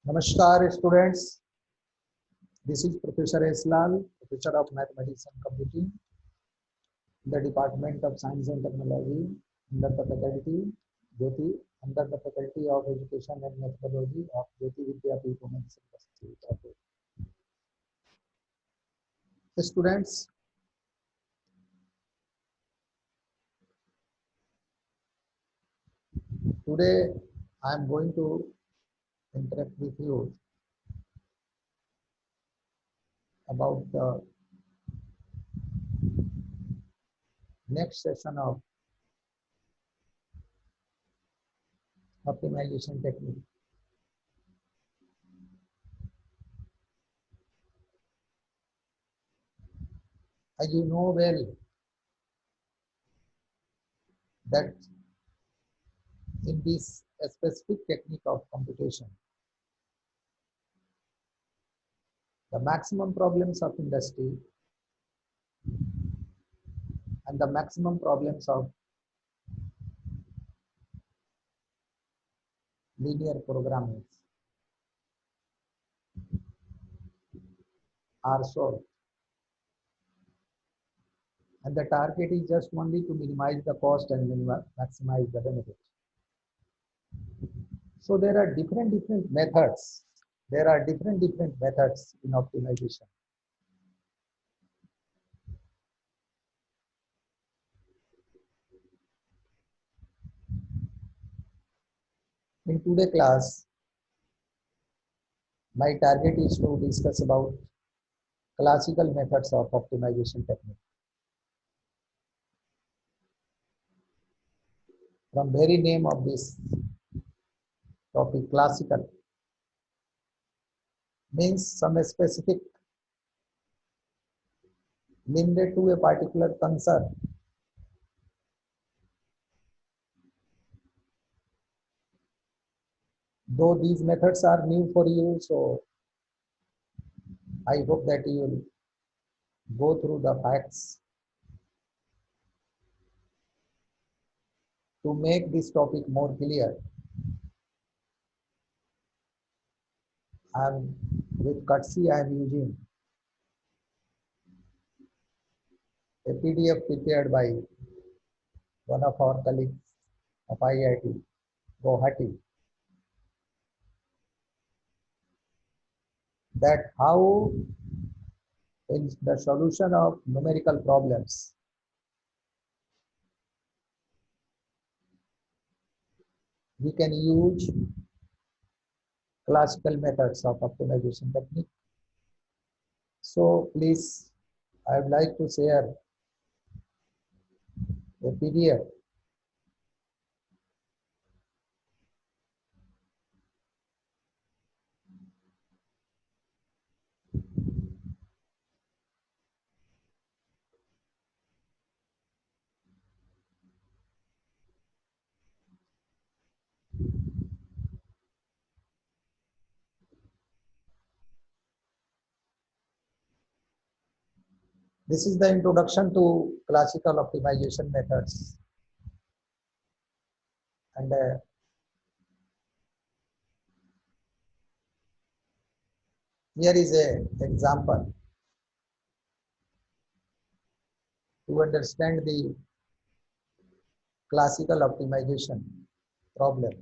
Namaskar students, this is Professor S. Lal, Professor of Mathematics and Computing in the Department of Science and Technology under the faculty Jyoti, under the Faculty of Education and Methodology of Jyoti Vidyapeeth Women's University. Students, today I am going to interact with you about the next session of optimization technique. As you know well that in this specific technique of computation, the maximum problems of industry and the maximum problems of linear programming are solved. And the target is just only to minimize the cost and maximize the benefit. So there are different methods. There are different methods in optimization. In today's class, my target is to discuss about classical methods of optimization technique. From very name of this topic, classical, means some specific limited to a particular concern. Though these methods are new for you, so I hope that you will go through the facts to make this topic more clear. And with courtesy, I am using a PDF prepared by one of our colleagues of IIT, Guwahati, that how in the solution of numerical problems, we can use classical methods of optimization technique. So please, I would like to share a PDF This is the introduction to classical optimization methods. And here is an example to understand the classical optimization problem.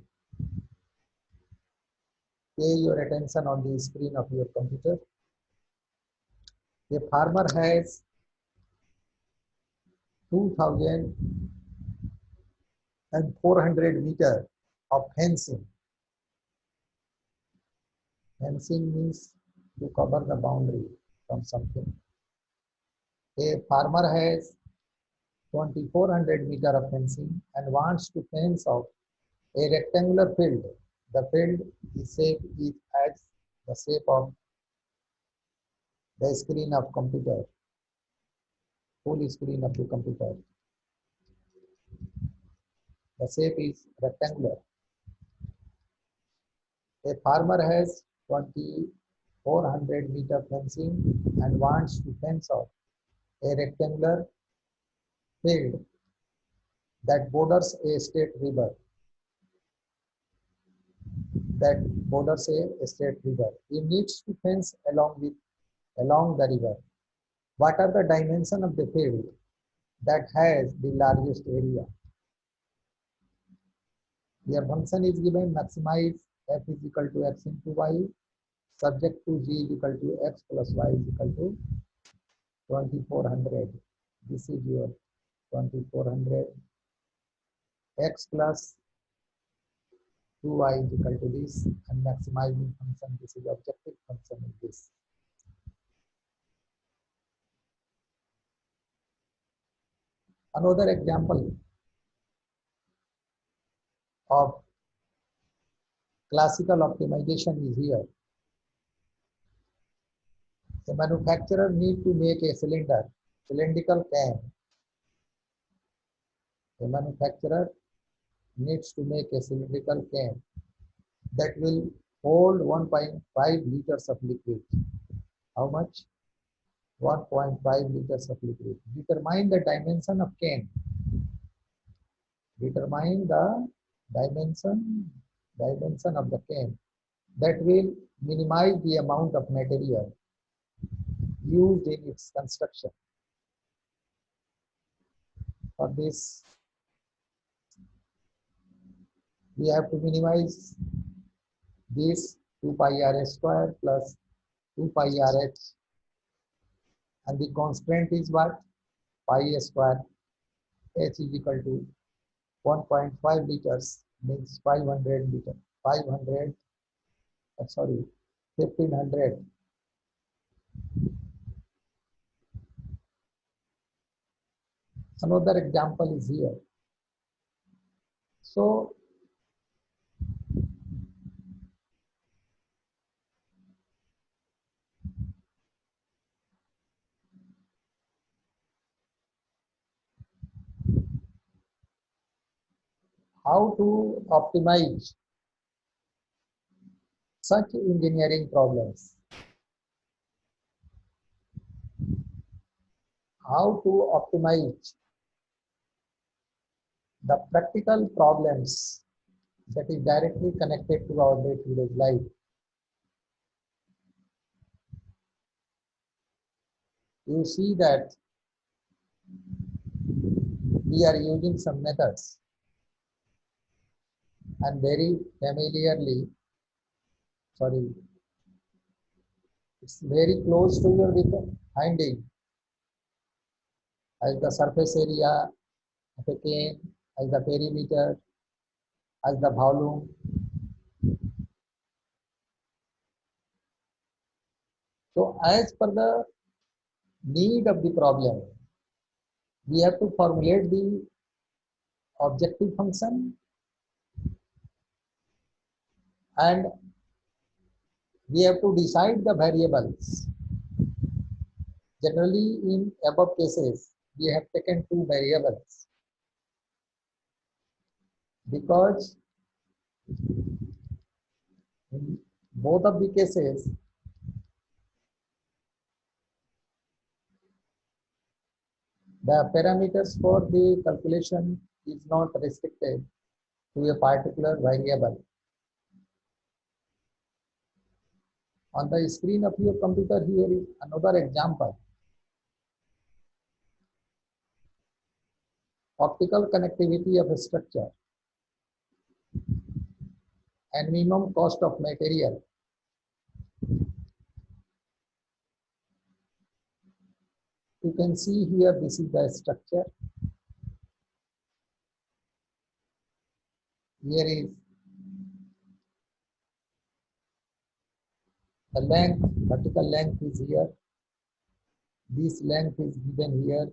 Pay your attention on the screen of your computer. A farmer has 2,400 meters of fencing. Fencing means to cover the boundary from something. A farmer has 2,400 meters of fencing and wants to fence off a rectangular field. The field is shape is as the shape of the screen of computer, full screen of the computer. The shape is rectangular. A farmer has 2,400 meter fencing and wants to fence off a rectangular field that borders a state river. that borders a state river. He needs to fence along the river. What are the dimensions of the field that has the largest area? Your function is given maximize f is equal to x into y, subject to g is equal to x plus y is equal to 2400. This is your 2400. X plus 2y is equal to this, and maximizing function, this is objective function is this. Another example of classical optimization is here. The manufacturer need to make a cylindrical can. The manufacturer needs to make a cylindrical can that will hold 1.5 liters of liquid. How much? 1.5 liters of liquid. Determine the dimension of can. Determine the dimension of the can that will minimize the amount of material used in its construction. For this, we have to minimize this 2 pi r square plus 2 pi rh, and the constraint is what? Pi square. H is equal to 1.5 liters, means 500 liter. 500, sorry, 1500. Another example is here. So, how to optimize such engineering problems? How to optimize the practical problems that is directly connected to our day-to-day life. You see that we are using some methods, and very familiarly, sorry, it's very close to your finding as the surface area of a cane, as the perimeter, as the volume. So as per the need of the problem, we have to formulate the objective function, and we have to decide the variables. Generally, in above cases, we have taken two variables because in both of the cases, the parameters for the calculation is not restricted to a particular variable. On the screen of your computer, here is another example. Optical connectivity of a structure and minimum cost of material. You can see here, this is the structure. Here is the length, vertical length is here. This length is given here.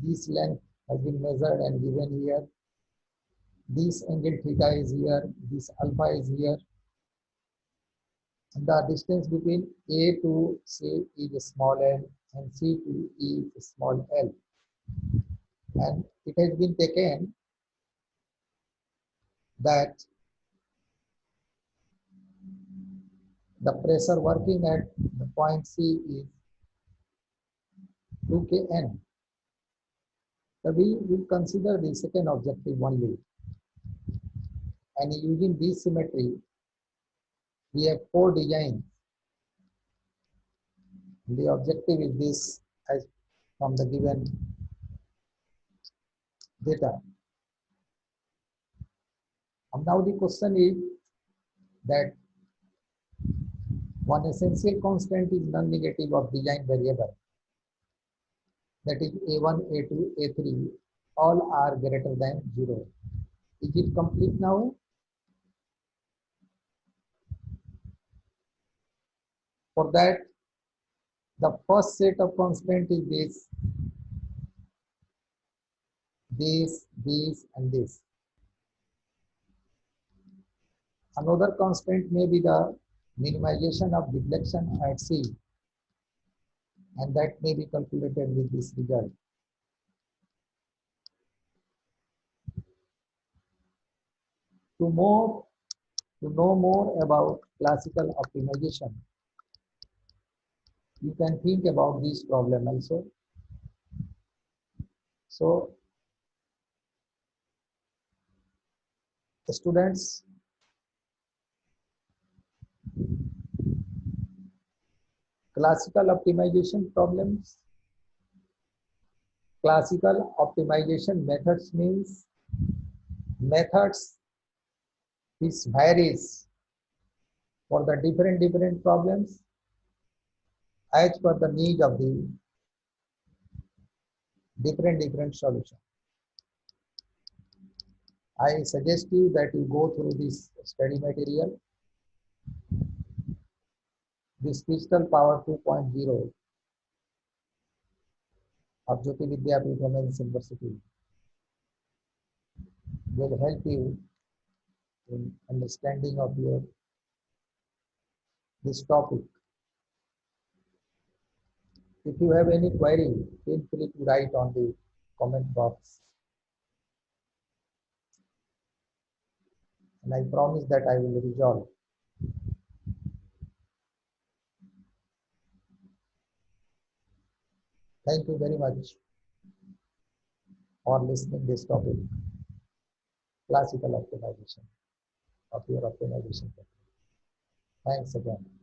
This length has been measured and given here. This angle theta is here. This alpha is here. And the distance between A to C is small l and C to E is small l. And it has been taken that the pressure working at the point C is 2 kN. So we will consider the second objective only. And using this symmetry, We have four designs. The objective is this as from the given data. And now the question is that one essential constant is non-negative of design variable. That is A1, A2, A3, all are greater than 0. Is it complete now? For that, the first set of constant is this, and this. Another constant may be the minimization of deflection at C, and that may be calculated with this result. To know more about classical optimization, you can think about this problem also. So, students, classical optimization problems, classical optimization methods means methods which varies for the different problems as per the need of the different solution. I suggest you that you go through this study material, this Crystal Power 2.0 of Jyoti Vidyapeeth Women's University will help you in understanding of your this topic. If you have any query, feel free to write on the comment box. And I promise that I will resolve. Thank you very much for listening this topic, classical optimization of your optimization. Thanks again.